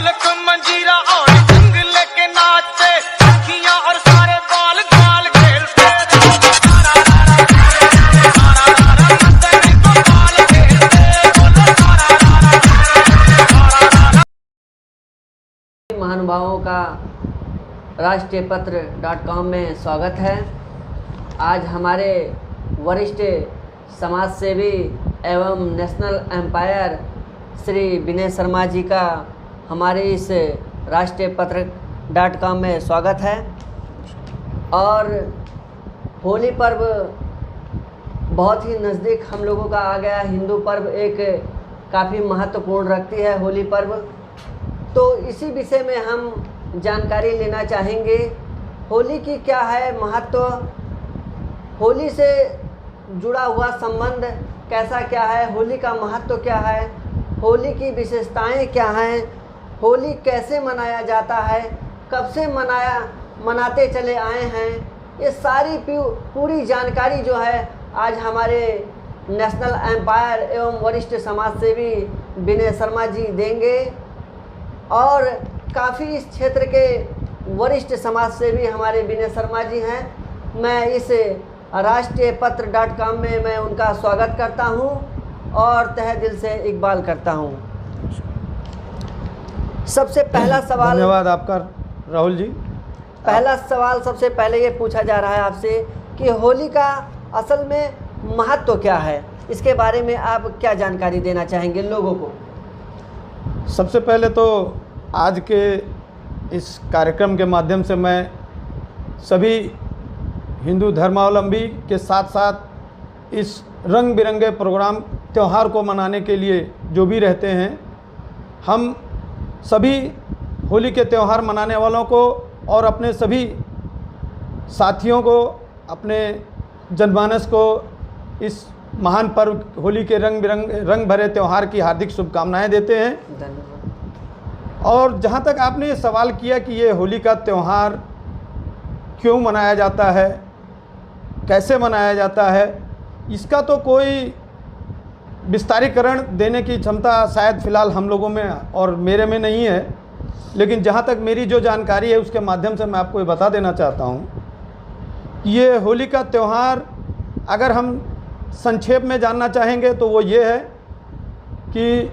ढोलक मंजीरा और जंग लेके नाचते, अखियां और सारे बाल गाल खेलते। महानुभावों का राष्ट्रीयपत्र.com में स्वागत है। आज हमारे वरिष्ठ समाज सेवी एवं नेशनल एम्पायर श्री विनय शर्मा जी का हमारे इस राष्ट्रीयपत्र.com में स्वागत है। और होली पर्व बहुत ही नज़दीक हम लोगों का आ गया। हिंदू पर्व एक काफ़ी महत्वपूर्ण रखती है होली पर्व, तो इसी विषय में हम जानकारी लेना चाहेंगे। होली की क्या है महत्व, होली से जुड़ा हुआ संबंध कैसा क्या है, होली का महत्व क्या है, होली की विशेषताएं क्या हैं, होली कैसे मनाया जाता है, कब से मनाते चले आए हैं, ये सारी पूरी जानकारी जो है आज हमारे नेशनल एम्पायर एवं वरिष्ठ समाज सेवी विनय शर्मा जी देंगे। और काफ़ी इस क्षेत्र के वरिष्ठ समाज सेवी हमारे विनय शर्मा जी हैं। मैं इस राष्ट्रीयपत्र.com में मैं उनका स्वागत करता हूं और तहे दिल से इकबाल करता हूं। सबसे पहला सवाल, धन्यवाद आपका राहुल जी। पहला सवाल सबसे पहले ये पूछा जा रहा है आपसे कि होली का असल में महत्व क्या है, इसके बारे में आप क्या जानकारी देना चाहेंगे लोगों को? सबसे पहले तो आज के इस कार्यक्रम के माध्यम से मैं सभी हिंदू धर्मावलंबी के साथ साथ इस रंग बिरंगे प्रोग्राम त्यौहार को मनाने के लिए जो भी रहते हैं, हम सभी होली के त्यौहार मनाने वालों को और अपने सभी साथियों को, अपने जनमानस को इस महान पर्व होली के रंग भरे त्यौहार की हार्दिक शुभकामनाएं देते हैं। धन्यवाद। और जहां तक आपने ये सवाल किया कि ये होली का त्यौहार क्यों मनाया जाता है, कैसे मनाया जाता है, इसका तो कोई विस्तारीकरण देने की क्षमता शायद फ़िलहाल हम लोगों में और मेरे में नहीं है, लेकिन जहां तक मेरी जो जानकारी है उसके माध्यम से मैं आपको ये बता देना चाहता हूं कि ये होली का त्यौहार अगर हम संक्षेप में जानना चाहेंगे तो वो ये है कि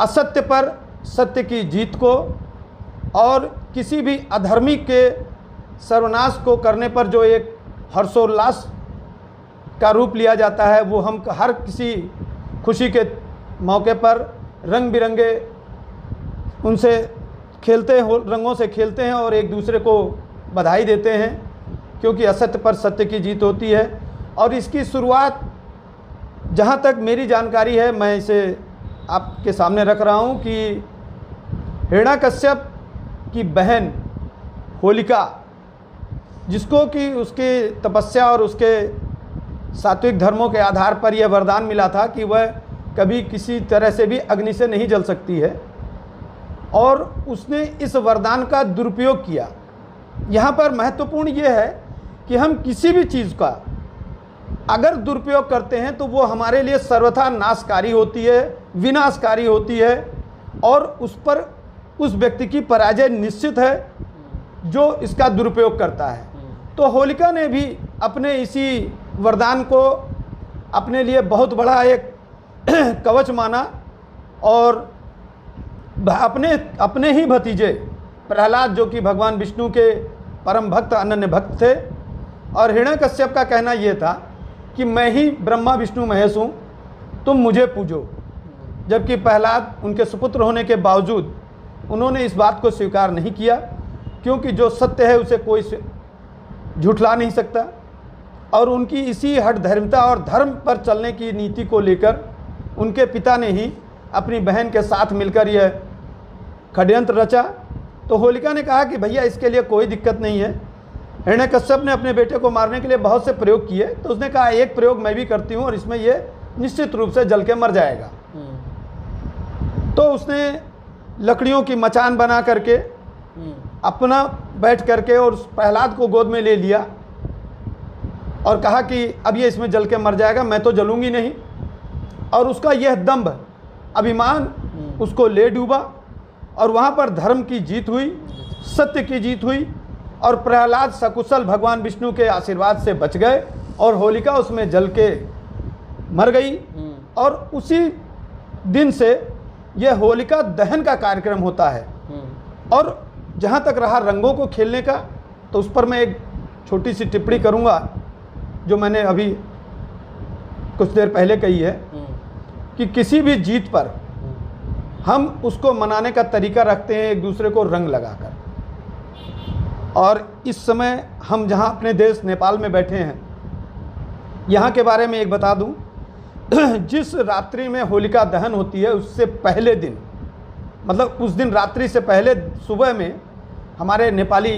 असत्य पर सत्य की जीत को और किसी भी अधर्मी के सर्वनाश को करने पर जो एक हर्षोल्लास का रूप लिया जाता है, वो हम हर किसी खुशी के मौके पर रंग बिरंगे उनसे खेलते हैं, रंगों से खेलते हैं और एक दूसरे को बधाई देते हैं, क्योंकि असत्य पर सत्य की जीत होती है। और इसकी शुरुआत जहाँ तक मेरी जानकारी है, मैं इसे आपके सामने रख रहा हूँ कि हिरण्यकश्यप की बहन होलिका, जिसको कि उसके तपस्या और उसके सात्विक धर्मों के आधार पर यह वरदान मिला था कि वह कभी किसी तरह से भी अग्नि से नहीं जल सकती है, और उसने इस वरदान का दुरुपयोग किया। यहाँ पर महत्वपूर्ण यह है कि हम किसी भी चीज़ का अगर दुरुपयोग करते हैं तो वो हमारे लिए सर्वथा नाशकारी होती है, विनाशकारी होती है, और उस पर उस व्यक्ति की पराजय निश्चित है जो इसका दुरुपयोग करता है। तो होलिका ने भी अपने इसी वरदान को अपने लिए बहुत बड़ा एक कवच माना और अपने ही भतीजे प्रहलाद, जो कि भगवान विष्णु के परम भक्त अनन्य भक्त थे, और हिरण्यकश्यप का कहना यह था कि मैं ही ब्रह्मा विष्णु महेश हूँ, तुम मुझे पूजो। जबकि प्रहलाद उनके सुपुत्र होने के बावजूद उन्होंने इस बात को स्वीकार नहीं किया, क्योंकि जो सत्य है उसे कोई झुठला नहीं सकता। और उनकी इसी हठधर्मिता और धर्म पर चलने की नीति को लेकर उनके पिता ने ही अपनी बहन के साथ मिलकर यह षड्यंत्र रचा। तो होलिका ने कहा कि भैया इसके लिए कोई दिक्कत नहीं है। हिरण्यकश्यप ने अपने बेटे को मारने के लिए बहुत से प्रयोग किए, तो उसने कहा एक प्रयोग मैं भी करती हूँ और इसमें यह निश्चित रूप से जल के मर जाएगा। तो उसने लकड़ियों की मचान बना करके अपना बैठ करके और उस प्रहलाद को गोद में ले लिया और कहा कि अब ये इसमें जल के मर जाएगा, मैं तो जलूंगी नहीं। और उसका यह दंभ, अभिमान उसको ले डूबा और वहाँ पर धर्म की जीत हुई, सत्य की जीत हुई और प्रहलाद सकुशल भगवान विष्णु के आशीर्वाद से बच गए और होलिका उसमें जल के मर गई। और उसी दिन से यह होलिका दहन का कार्यक्रम होता है। और जहाँ तक रहा रंगों को खेलने का, तो उस पर मैं एक छोटी सी टिप्पणी करूँगा जो मैंने अभी कुछ देर पहले कही है कि किसी भी जीत पर हम उसको मनाने का तरीका रखते हैं एक दूसरे को रंग लगाकर। और इस समय हम जहाँ अपने देश नेपाल में बैठे हैं, यहाँ के बारे में एक बता दूँ, जिस रात्रि में होलिका दहन होती है उससे पहले दिन, मतलब उस दिन रात्रि से पहले सुबह में हमारे नेपाली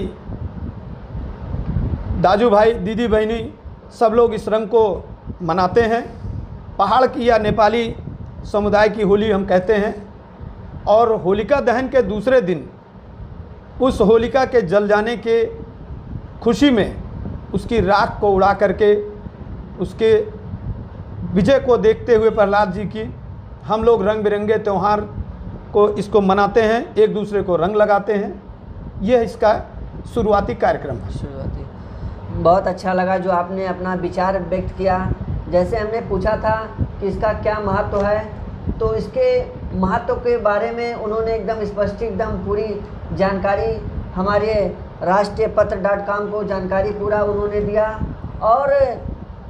दाजू भाई दीदी बहनी सब लोग इस रंग को मनाते हैं। पहाड़ की या नेपाली समुदाय की होली हम कहते हैं। और होलिका दहन के दूसरे दिन उस होलिका के जल जाने के खुशी में उसकी राख को उड़ा करके उसके विजय को देखते हुए प्रहलाद जी की हम लोग रंग बिरंगे त्यौहार को इसको मनाते हैं, एक दूसरे को रंग लगाते हैं। यह इसका शुरुआती कार्यक्रम है। शुरुआती बहुत अच्छा लगा जो आपने अपना विचार व्यक्त किया। जैसे हमने पूछा था कि इसका क्या महत्व है, तो इसके महत्व के बारे में उन्होंने एकदम स्पष्ट, एकदम पूरी जानकारी हमारे राष्ट्रीयपत्र.com को जानकारी पूरा उन्होंने दिया। और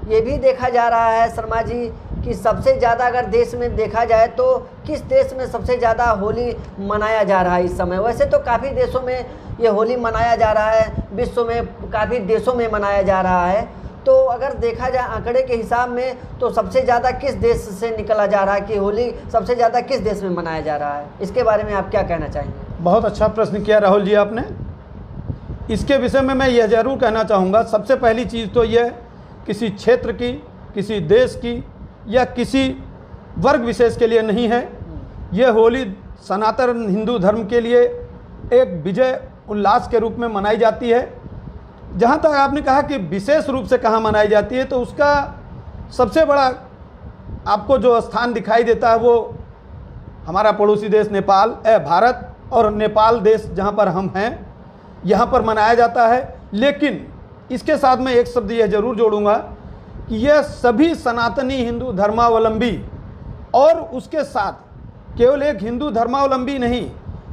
ये भी देखा जा रहा है शर्मा जी कि सबसे ज़्यादा अगर देश में देखा जाए तो किस देश में सबसे ज़्यादा होली मनाया जा रहा है इस समय। वैसे तो काफ़ी देशों में ये होली मनाया जा रहा है, विश्व में काफ़ी देशों में मनाया जा रहा है। तो अगर देखा जाए आंकड़े के हिसाब में तो सबसे ज़्यादा किस देश से निकला जा रहा है कि होली सबसे ज़्यादा किस देश में मनाया जा रहा है, इसके बारे में आप क्या कहना चाहेंगे? बहुत अच्छा प्रश्न किया राहुल जी आपने। इसके विषय में मैं यह ज़रूर कहना चाहूँगा, सबसे पहली चीज़ तो यह किसी क्षेत्र की, किसी देश की या किसी वर्ग विशेष के लिए नहीं है। यह होली सनातन हिंदू धर्म के लिए एक विजय उल्लास के रूप में मनाई जाती है। जहाँ तक आपने कहा कि विशेष रूप से कहाँ मनाई जाती है, तो उसका सबसे बड़ा आपको जो स्थान दिखाई देता है वो हमारा पड़ोसी देश नेपाल, भारत और नेपाल देश जहाँ पर हम हैं, यहाँ पर मनाया जाता है। लेकिन इसके साथ मैं एक शब्द यह जरूर जोड़ूंगा कि यह सभी सनातनी हिंदू धर्मावलंबी, और उसके साथ केवल एक हिंदू धर्मावलंबी नहीं,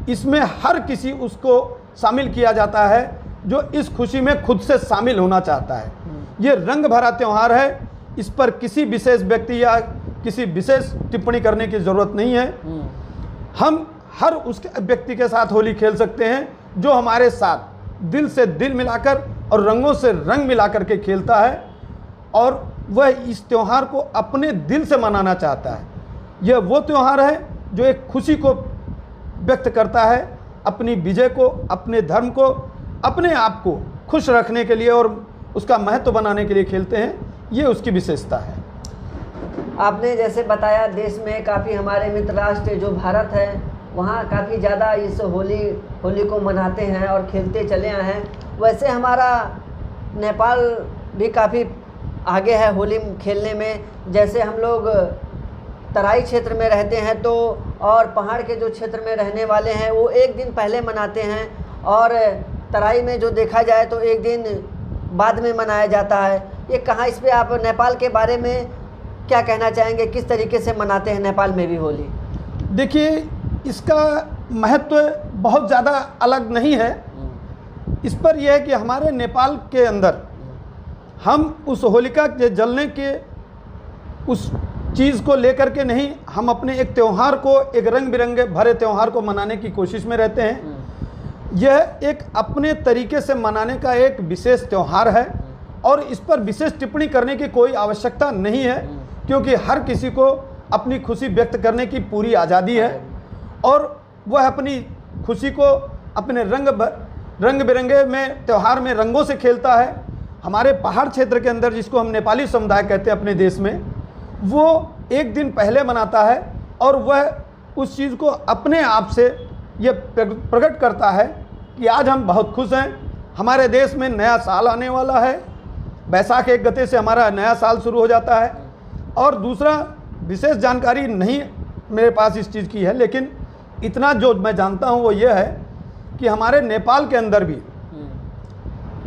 इसमें हर किसी उसको शामिल किया जाता है जो इस खुशी में खुद से शामिल होना चाहता है। ये रंग भरा त्यौहार है, इस पर किसी विशेष व्यक्ति या किसी विशेष टिप्पणी करने की ज़रूरत नहीं है। हम हर उस व्यक्ति के साथ होली खेल सकते हैं जो हमारे साथ दिल से दिल मिलाकर और रंगों से रंग मिलाकर के खेलता है और वह इस त्यौहार को अपने दिल से मनाना चाहता है। यह वो त्यौहार है जो एक खुशी को व्यक्त करता है, अपनी विजय को, अपने धर्म को, अपने आप को खुश रखने के लिए और उसका महत्व बनाने के लिए खेलते हैं। ये उसकी विशेषता है। आपने जैसे बताया देश में काफ़ी हमारे मित्र राष्ट्र जो भारत है वहाँ काफ़ी ज़्यादा इस होली को मनाते हैं और खेलते चले आए हैं। वैसे हमारा नेपाल भी काफ़ी आगे है होली खेलने में। जैसे हम लोग तराई क्षेत्र में रहते हैं तो और पहाड़ के जो क्षेत्र में रहने वाले हैं वो एक दिन पहले मनाते हैं, और तराई में जो देखा जाए तो एक दिन बाद में मनाया जाता है। ये कहाँ, इस पे आप नेपाल के बारे में क्या कहना चाहेंगे, किस तरीके से मनाते हैं नेपाल में भी होली? देखिए, इसका महत्व बहुत ज़्यादा अलग नहीं है। इस पर यह है कि हमारे नेपाल के अंदर हम उस होलिका के जलने के उस चीज़ को लेकर के नहीं, हम अपने एक त्यौहार को, एक रंग बिरंगे भरे त्यौहार को मनाने की कोशिश में रहते हैं। यह एक अपने तरीके से मनाने का एक विशेष त्यौहार है और इस पर विशेष टिप्पणी करने की कोई आवश्यकता नहीं है, क्योंकि हर किसी को अपनी खुशी व्यक्त करने की पूरी आज़ादी है और वह अपनी खुशी को अपने रंग बिरंगे में त्यौहार में रंगों से खेलता है। हमारे पहाड़ क्षेत्र के अंदर, जिसको हम नेपाली समुदाय कहते हैं अपने देश में, वो एक दिन पहले मनाता है और वह उस चीज़ को अपने आप से ये प्रकट करता है कि आज हम बहुत खुश हैं, हमारे देश में नया साल आने वाला है। बैसाख एक गते से हमारा नया साल शुरू हो जाता है। और दूसरा, विशेष जानकारी नहीं मेरे पास इस चीज़ की है, लेकिन इतना जो मैं जानता हूँ वो ये है कि हमारे नेपाल के अंदर भी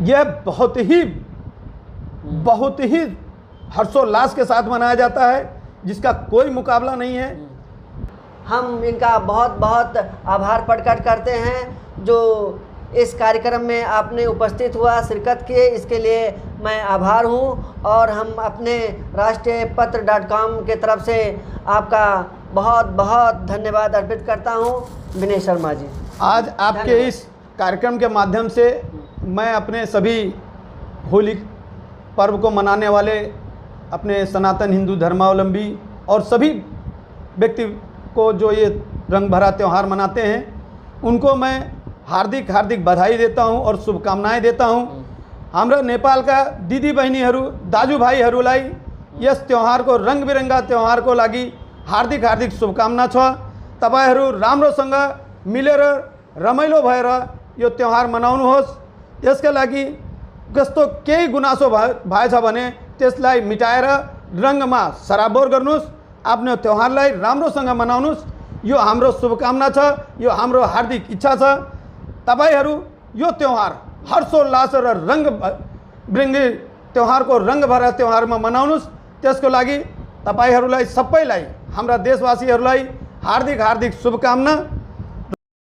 यह बहुत ही हर्षोल्लास के साथ मनाया जाता है, जिसका कोई मुकाबला नहीं है। हम इनका बहुत बहुत आभार प्रकट करते हैं जो इस कार्यक्रम में आपने उपस्थित हुआ, शिरकत किए, इसके लिए मैं आभार हूं। और हम अपने राष्ट्रीयपत्र.com के तरफ से आपका बहुत बहुत धन्यवाद अर्पित करता हूं। विनय शर्मा जी, आज आपके इस कार्यक्रम के माध्यम से मैं अपने सभी होली पर्व को मनाने वाले अपने सनातन हिंदू धर्मावलंबी और सभी व्यक्ति को जो ये रंग भरा त्यौहार मनाते हैं, उनको मैं हार्दिक हार्दिक बधाई देता हूं और शुभकामनाएं देता हूं। हाम्रो नेपाल का दिदी बहिनीहरू दाजुभाइहरूलाई यस त्यौहारको रंग बिरंगा त्यौहारको लागि हार्दिक हार्दिक शुभकामना छ। तपाईहरू राम्रोसँग मिलेर रमाइलो भएर यो त्यौहार मनाउनुहोस्। यसका लागि कस्तो केही गुनासो भएछ भने त्यसलाई मिटाएर रंगमा सराबोर गर्नुहोस्। आफ्नो त्यौहारलाई राम्रोसँग मनाउनुहोस्। यो हाम्रो शुभकामना छ, यो हाम्रो हार्दिक इच्छा छ। तपाईहरू यो त्यौहार हर्षोल्लास र रंग बिरंगी त्यौहारको रंग भरा त्यौहारमा मनाउनुहोस्। त्यसको लागि तपाईहरूलाई सबैलाई, हाम्रा देशवासीहरूलाई हार्दिक हार्दिक शुभकामना।